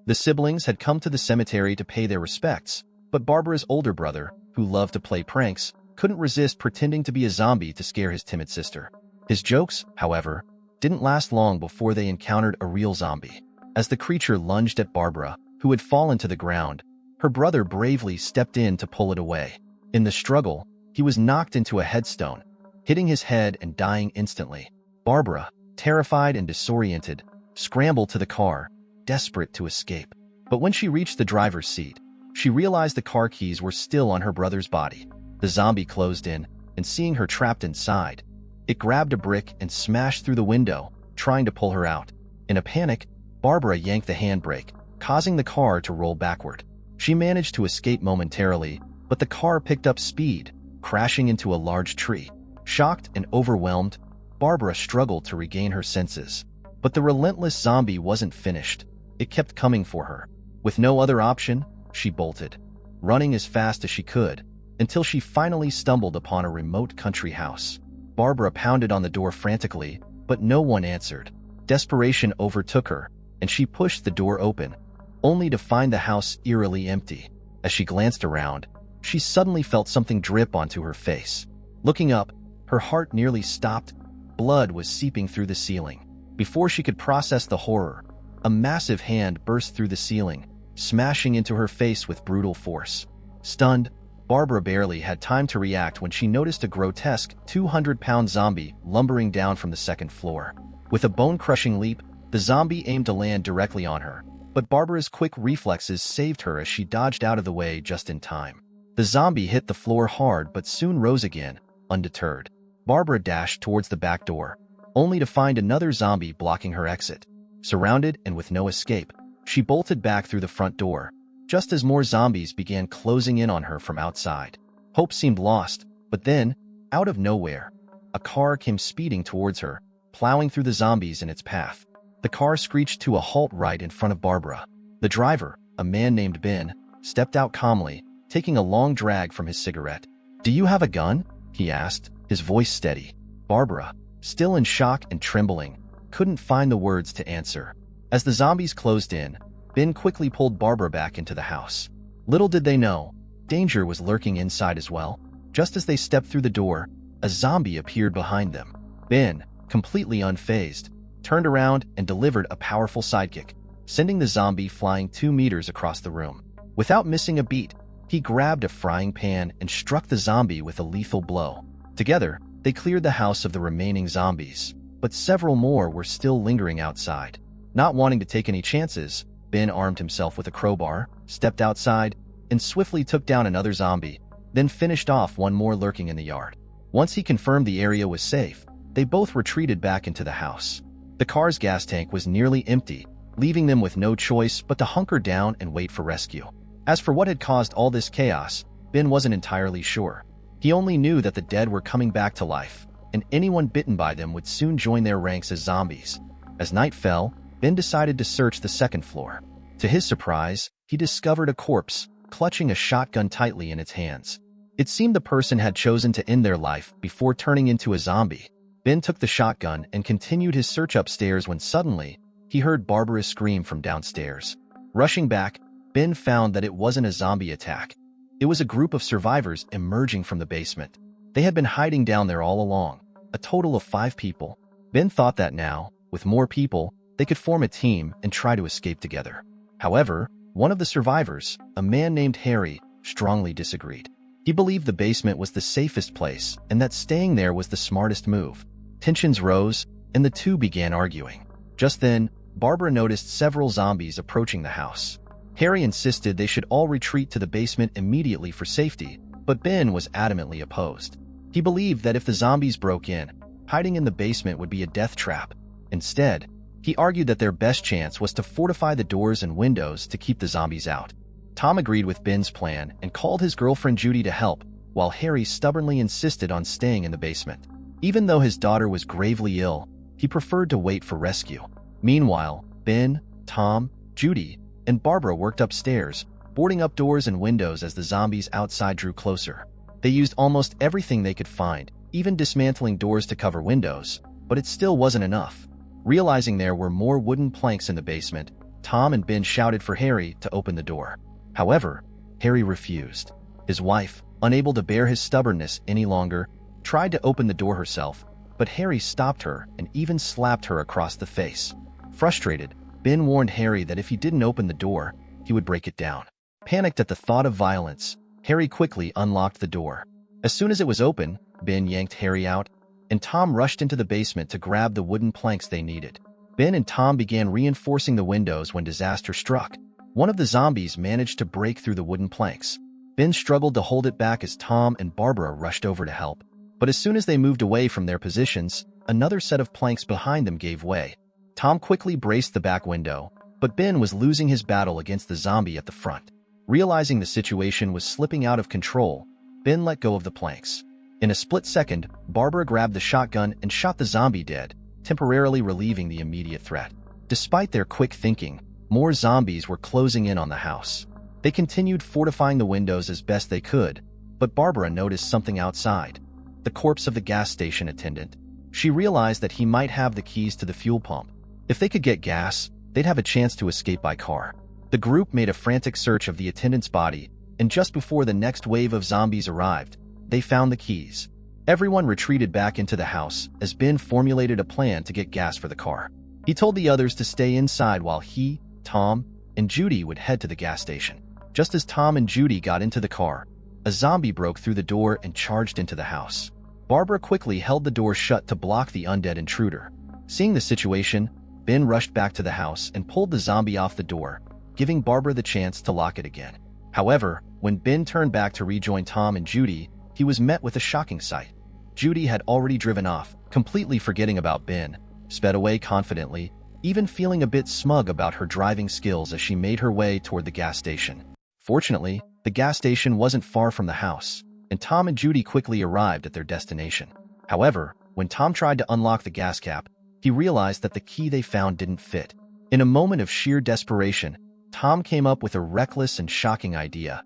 The siblings had come to the cemetery to pay their respects, but Barbara's older brother, who loved to play pranks, couldn't resist pretending to be a zombie to scare his timid sister. His jokes, however, didn't last long before they encountered a real zombie. As the creature lunged at Barbara, who had fallen to the ground, her brother bravely stepped in to pull it away. In the struggle, he was knocked into a headstone, hitting his head and dying instantly. Barbara, terrified and disoriented, scrambled to the car, desperate to escape. But when she reached the driver's seat, she realized the car keys were still on her brother's body. The zombie closed in, and seeing her trapped inside, it grabbed a brick and smashed through the window, trying to pull her out. In a panic, Barbara yanked the handbrake, causing the car to roll backward. She managed to escape momentarily, but the car picked up speed, crashing into a large tree. Shocked and overwhelmed, Barbara struggled to regain her senses. But the relentless zombie wasn't finished. It kept coming for her. With no other option, she bolted, running as fast as she could, until she finally stumbled upon a remote country house. Barbara pounded on the door frantically, but no one answered. Desperation overtook her, and she pushed the door open, only to find the house eerily empty. As she glanced around, she suddenly felt something drip onto her face. Looking up, her heart nearly stopped. Blood was seeping through the ceiling. Before she could process the horror, a massive hand burst through the ceiling, smashing into her face with brutal force. Stunned, Barbara barely had time to react when she noticed a grotesque 200-pound zombie lumbering down from the second floor. With a bone-crushing leap, the zombie aimed to land directly on her, but Barbara's quick reflexes saved her as she dodged out of the way just in time. The zombie hit the floor hard but soon rose again, undeterred. Barbara dashed towards the back door, only to find another zombie blocking her exit. Surrounded and with no escape, she bolted back through the front door, just as more zombies began closing in on her from outside. Hope seemed lost, but then, out of nowhere, a car came speeding towards her, plowing through the zombies in its path. The car screeched to a halt right in front of Barbara. The driver, a man named Ben, stepped out calmly, taking a long drag from his cigarette. "Do you have a gun?" he asked, his voice steady. Barbara, still in shock and trembling, couldn't find the words to answer. As the zombies closed in, Ben quickly pulled Barbara back into the house. Little did they know, danger was lurking inside as well. Just as they stepped through the door, a zombie appeared behind them. Ben, completely unfazed, turned around and delivered a powerful sidekick, sending the zombie flying 2 meters across the room. Without missing a beat, he grabbed a frying pan and struck the zombie with a lethal blow. Together, they cleared the house of the remaining zombies, but several more were still lingering outside. Not wanting to take any chances, Ben armed himself with a crowbar, stepped outside, and swiftly took down another zombie, then finished off one more lurking in the yard. Once he confirmed the area was safe, they both retreated back into the house. The car's gas tank was nearly empty, leaving them with no choice but to hunker down and wait for rescue. As for what had caused all this chaos, Ben wasn't entirely sure. He only knew that the dead were coming back to life, and anyone bitten by them would soon join their ranks as zombies. As night fell, Ben decided to search the second floor. To his surprise, he discovered a corpse, clutching a shotgun tightly in its hands. It seemed the person had chosen to end their life before turning into a zombie. Ben took the shotgun and continued his search upstairs when suddenly, he heard Barbara scream from downstairs. Rushing back, Ben found that it wasn't a zombie attack. It was a group of survivors emerging from the basement. They had been hiding down there all along, a total of 5 people. Ben thought that now, with more people, they could form a team and try to escape together. However, one of the survivors, a man named Harry, strongly disagreed. He believed the basement was the safest place and that staying there was the smartest move. Tensions rose, and the two began arguing. Just then, Barbara noticed several zombies approaching the house. Harry insisted they should all retreat to the basement immediately for safety, but Ben was adamantly opposed. He believed that if the zombies broke in, hiding in the basement would be a death trap. Instead, he argued that their best chance was to fortify the doors and windows to keep the zombies out. Tom agreed with Ben's plan and called his girlfriend Judy to help, while Harry stubbornly insisted on staying in the basement. Even though his daughter was gravely ill, he preferred to wait for rescue. Meanwhile, Ben, Tom, Judy, and Barbara worked upstairs, boarding up doors and windows as the zombies outside drew closer. They used almost everything they could find, even dismantling doors to cover windows, but it still wasn't enough. Realizing there were more wooden planks in the basement, Tom and Ben shouted for Harry to open the door. However, Harry refused. His wife, unable to bear his stubbornness any longer, tried to open the door herself, but Harry stopped her and even slapped her across the face. Frustrated, Ben warned Harry that if he didn't open the door, he would break it down. Panicked at the thought of violence, Harry quickly unlocked the door. As soon as it was open, Ben yanked Harry out, and Tom rushed into the basement to grab the wooden planks they needed. Ben and Tom began reinforcing the windows when disaster struck. One of the zombies managed to break through the wooden planks. Ben struggled to hold it back as Tom and Barbara rushed over to help. But as soon as they moved away from their positions, another set of planks behind them gave way. Tom quickly braced the back window, but Ben was losing his battle against the zombie at the front. Realizing the situation was slipping out of control, Ben let go of the planks. In a split second, Barbara grabbed the shotgun and shot the zombie dead, temporarily relieving the immediate threat. Despite their quick thinking, more zombies were closing in on the house. They continued fortifying the windows as best they could, but Barbara noticed something outside: the corpse of the gas station attendant. She realized that he might have the keys to the fuel pump. If they could get gas, they'd have a chance to escape by car. The group made a frantic search of the attendant's body, and just before the next wave of zombies arrived, they found the keys. Everyone retreated back into the house as Ben formulated a plan to get gas for the car. He told the others to stay inside while he, Tom, and Judy would head to the gas station. Just as Tom and Judy got into the car, a zombie broke through the door and charged into the house. Barbara quickly held the door shut to block the undead intruder. Seeing the situation, Ben rushed back to the house and pulled the zombie off the door, giving Barbara the chance to lock it again. However, when Ben turned back to rejoin Tom and Judy, he was met with a shocking sight. Judy had already driven off, completely forgetting about Ben, sped away confidently, even feeling a bit smug about her driving skills as she made her way toward the gas station. Fortunately, the gas station wasn't far from the house, and Tom and Judy quickly arrived at their destination. However, when Tom tried to unlock the gas cap, he realized that the key they found didn't fit. In a moment of sheer desperation, Tom came up with a reckless and shocking idea.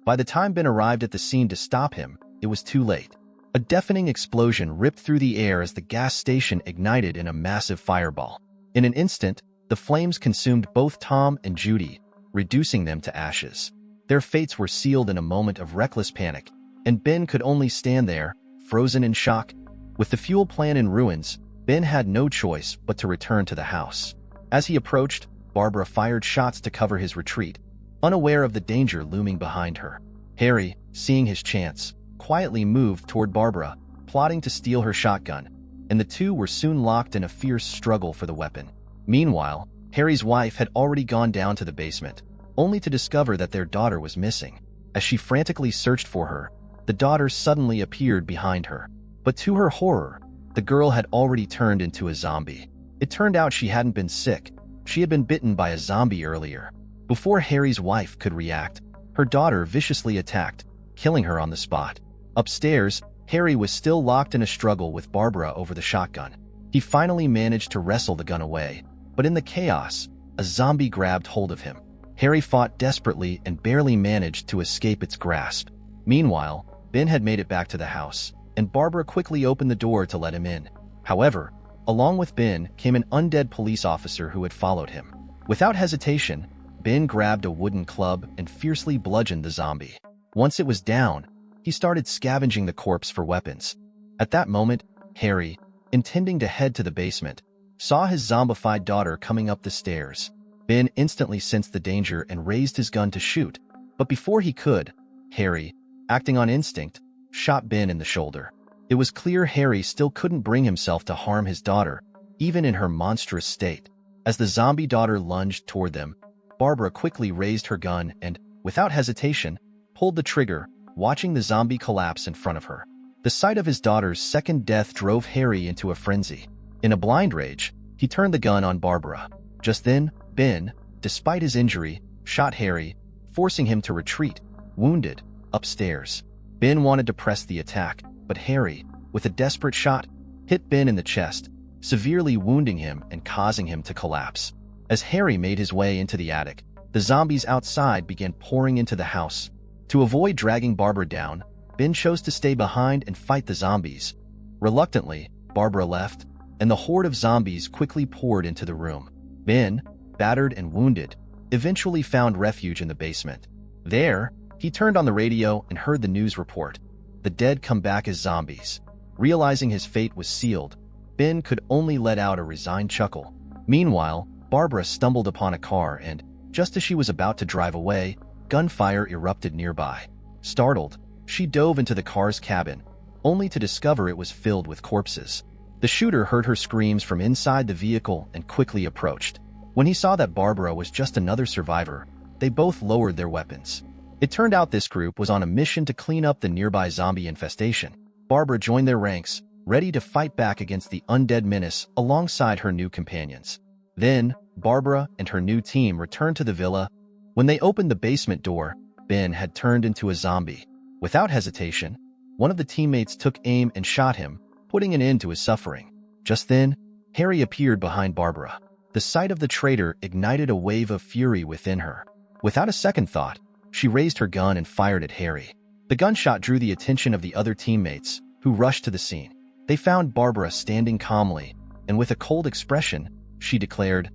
By the time Ben arrived at the scene to stop him, it was too late. A deafening explosion ripped through the air as the gas station ignited in a massive fireball. In an instant, the flames consumed both Tom and Judy, reducing them to ashes. Their fates were sealed in a moment of reckless panic, and Ben could only stand there, frozen in shock. With the fuel plant in ruins, Ben had no choice but to return to the house. As he approached, Barbara fired shots to cover his retreat, unaware of the danger looming behind her. Harry, seeing his chance, quietly moved toward Barbara, plotting to steal her shotgun, and the two were soon locked in a fierce struggle for the weapon. Meanwhile, Harry's wife had already gone down to the basement, only to discover that their daughter was missing. As she frantically searched for her, the daughter suddenly appeared behind her. But to her horror, the girl had already turned into a zombie. It turned out she hadn't been sick. She had been bitten by a zombie earlier. Before Harry's wife could react, her daughter viciously attacked, killing her on the spot. Upstairs, Harry was still locked in a struggle with Barbara over the shotgun. He finally managed to wrestle the gun away, but in the chaos, a zombie grabbed hold of him. Harry fought desperately and barely managed to escape its grasp. Meanwhile, Ben had made it back to the house, and Barbara quickly opened the door to let him in. However, along with Ben came an undead police officer who had followed him. Without hesitation, Ben grabbed a wooden club and fiercely bludgeoned the zombie. Once it was down, he started scavenging the corpse for weapons. At that moment, Harry, intending to head to the basement, saw his zombified daughter coming up the stairs. Ben instantly sensed the danger and raised his gun to shoot, but before he could, Harry, acting on instinct, shot Ben in the shoulder. It was clear Harry still couldn't bring himself to harm his daughter, even in her monstrous state. As the zombie daughter lunged toward them, Barbara quickly raised her gun and, without hesitation, pulled the trigger, watching the zombie collapse in front of her. The sight of his daughter's second death drove Harry into a frenzy. In a blind rage, he turned the gun on Barbara. Just then, Ben, despite his injury, shot Harry, forcing him to retreat, wounded, upstairs. Ben wanted to press the attack, but Harry, with a desperate shot, hit Ben in the chest, severely wounding him and causing him to collapse. As Harry made his way into the attic, the zombies outside began pouring into the house. To avoid dragging Barbara down, Ben chose to stay behind and fight the zombies. Reluctantly, Barbara left, and the horde of zombies quickly poured into the room. Ben, battered and wounded, eventually found refuge in the basement. There, he turned on the radio and heard the news report. The dead come back as zombies. Realizing his fate was sealed, Ben could only let out a resigned chuckle. Meanwhile, Barbara stumbled upon a car and, just as she was about to drive away, gunfire erupted nearby. Startled, she dove into the car's cabin, only to discover it was filled with corpses. The shooter heard her screams from inside the vehicle and quickly approached. When he saw that Barbara was just another survivor, they both lowered their weapons. It turned out this group was on a mission to clean up the nearby zombie infestation. Barbara joined their ranks, ready to fight back against the undead menace alongside her new companions. Then, Barbara and her new team returned to the villa. When they opened the basement door, Ben had turned into a zombie. Without hesitation, one of the teammates took aim and shot him, putting an end to his suffering. Just then, Harry appeared behind Barbara. The sight of the traitor ignited a wave of fury within her. Without a second thought, she raised her gun and fired at Harry. The gunshot drew the attention of the other teammates, who rushed to the scene. They found Barbara standing calmly, and with a cold expression, she declared,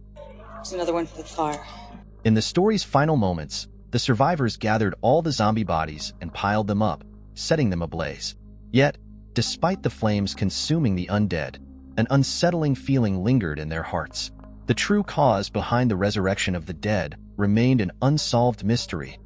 "There's another one for the fire." In the story's final moments, the survivors gathered all the zombie bodies and piled them up, setting them ablaze. Yet, despite the flames consuming the undead, an unsettling feeling lingered in their hearts. The true cause behind the resurrection of the dead remained an unsolved mystery,